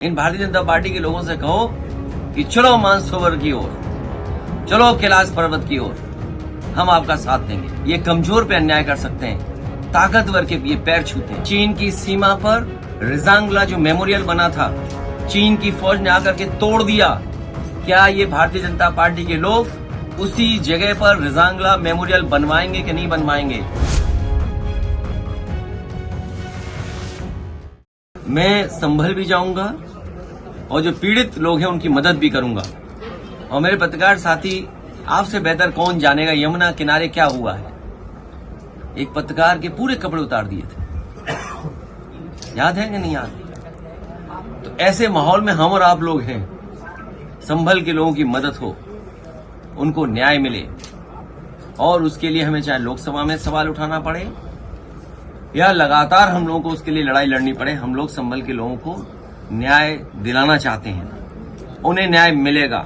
इन Bharatiya Janata party के लोगों से कहो कि चलो मानसरोवर की ओर, चलो कैलाश पर्वत की ओर, हम आपका साथ देंगे। ये कमजोर पे अन्याय कर सकते हैं, ताकतवर के ये पैर छूते हैं। चीन की सीमा पर रिजांगला जो मेमोरियल बना था, चीन की फौज ने आकर के तोड़ दिया। क्या ये भारतीय जनता पार्टी के लोग उसी जगह पर रिजांगला मेमोरियल बनवाएंगे कि नहीं बनवाएंगे? मैं संभल भी जाऊंगा और जो पीड़ित लोग हैं उनकी मदद भी करूंगा। और मेरे पत्रकार साथी, आपसे बेहतर कौन जानेगा यमुना किनारे क्या हुआ है। एक पत्रकार के पूरे कपड़े उतार दिए थे, याद है कि नहीं याद? तो ऐसे माहौल में हम और आप लोग हैं। संभल के लोगों की मदद हो, उनको न्याय मिले, और उसके लिए हमें चाहे लोकसभा में सवाल उठाना पड़े या लगातार हम लोगों को उसके लिए लड़ाई लड़नी पड़े, हम लोग संभल के लोगों को न्याय दिलाना चाहते हैं। उन्हें न्याय मिलेगा।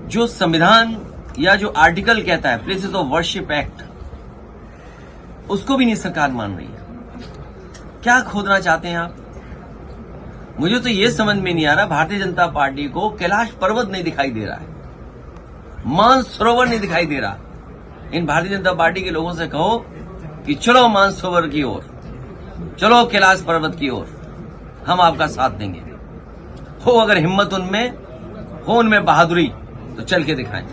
जो संविधान या जो आर्टिकल कहता है प्लेसेस ऑफ वर्शिप एक्ट, उसको भी नहीं सरकार मान रही है। क्या खोदना चाहते हैं आप? मुझे तो ये समझ में नहीं आ रहा, भारतीय जनता पार्टी को कैलाश पर्वत नहीं दिखाई दे रहा है, मानसरोवर नहीं दिखाई दे रहा। इन भारतीय जनता पार्टी के लोगों से कहो कि चलो मानसरोवर की ओर, चलो कैलाश पर्वत की ओर, हम आपका साथ देंगे। हो अगर हिम्मत उनमें हो, उनमें बहादुरी, तो चल के दिखाएं।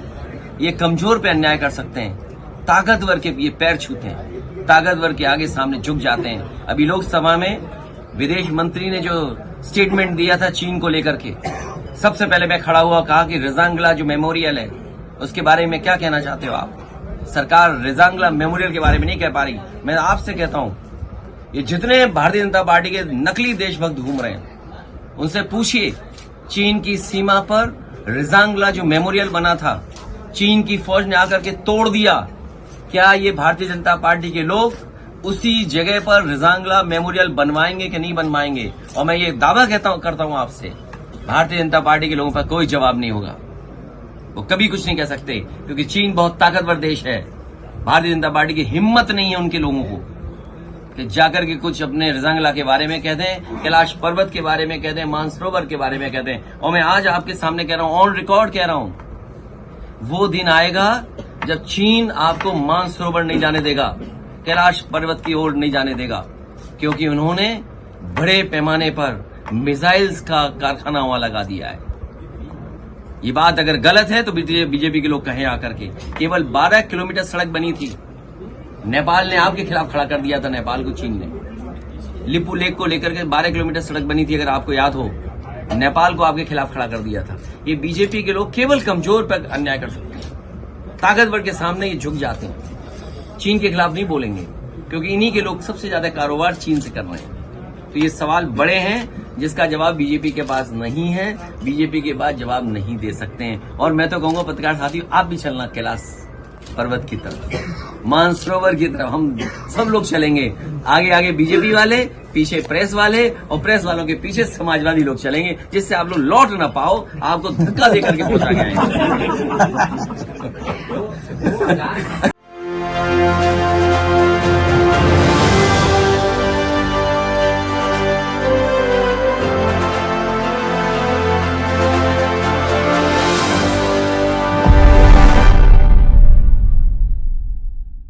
ये कमजोर पे अन्याय कर सकते हैं, ताकतवर के ये पैर छूते हैं, ताकतवर के आगे सामने झुक जाते हैं। अभी लोकसभा में विदेश मंत्री ने जो स्टेटमेंट दिया था चीन को लेकर के, सबसे पहले मैं खड़ा हुआ, कहा कि रिजांगला जो मेमोरियल है उसके बारे में क्या कहना चाहते हो आप? सरकार रिजांगला मेमोरियल के बारे में नहीं कह पा रही। मैं आपसे कहता हूं, ये जितने भारतीय जनता पार्टी के नकली देशभक्त घूम रहे हैं, उनसे पूछिए, चीन की सीमा पर रिजांगला जो मेमोरियल बना था, चीन की फौज ने आकर के तोड़ दिया। क्या ये भारतीय जनता पार्टी के लोग उसी जगह पर रिजांगला मेमोरियल बनवाएंगे कि नहीं बनवाएंगे? और मैं ये दावा करता हूं आपसे, भारतीय जनता पार्टी के लोगों पर कोई जवाब नहीं होगा। वो कभी कुछ नहीं कह सकते, क्योंकि चीन बहुत ताकतवर देश है। भारतीय जनता पार्टी की हिम्मत नहीं है उनके लोगों को कि जाकर के कुछ अपने रिजांगला के बारे में कह दें, कैलाश पर्वत के बारे में कह दें, मानसरोवर के बारे में कह दें। और मैं आज आपके सामने कह रहा हूं, ऑन रिकॉर्ड कह रहा हूं, वो दिन आएगा जब चीन आपको मानसरोवर नहीं जाने देगा, कैलाश पर्वत की ओर नहीं जाने देगा, क्योंकि उन्होंने बड़े पैमाने पर मिसाइल्स का कारखाना वहां लगा दिया है। ये बात अगर गलत है तो बीजेपी के लोग कहें आकर के। केवल 12 किलोमीटर सड़क बनी थी, नेपाल ने आपके खिलाफ खड़ा कर दिया था। नेपाल को चीन ने लिपू लेक को लेकर के 12 किलोमीटर सड़क बनी थी, अगर आपको याद हो, नेपाल को आपके खिलाफ खड़ा कर दिया था। ये बीजेपी के लोग केवल कमजोर पर अन्याय कर सकते हैं, ताकतवर के सामने ये झुक जाते हैं। चीन के खिलाफ नहीं बोलेंगे, क्योंकि इन्हीं के लोग सबसे ज्यादा कारोबार चीन से कर रहे हैं। तो ये सवाल बड़े हैं जिसका जवाब बीजेपी के पास नहीं है, बीजेपी के पास जवाब नहीं दे सकते हैं। और मैं तो कहूंगा पत्रकार साथियों, आप भी चलना कैलाश पर्वत की तरफ, मानसरोवर की तरफ। हम सब लोग चलेंगे, आगे आगे बीजेपी वाले, पीछे प्रेस वाले, और प्रेस वालों के पीछे समाजवादी लोग चलेंगे, जिससे आप लोग लौट ना पाओ, आपको धक्का देकर के पहुंचा जाएंगे।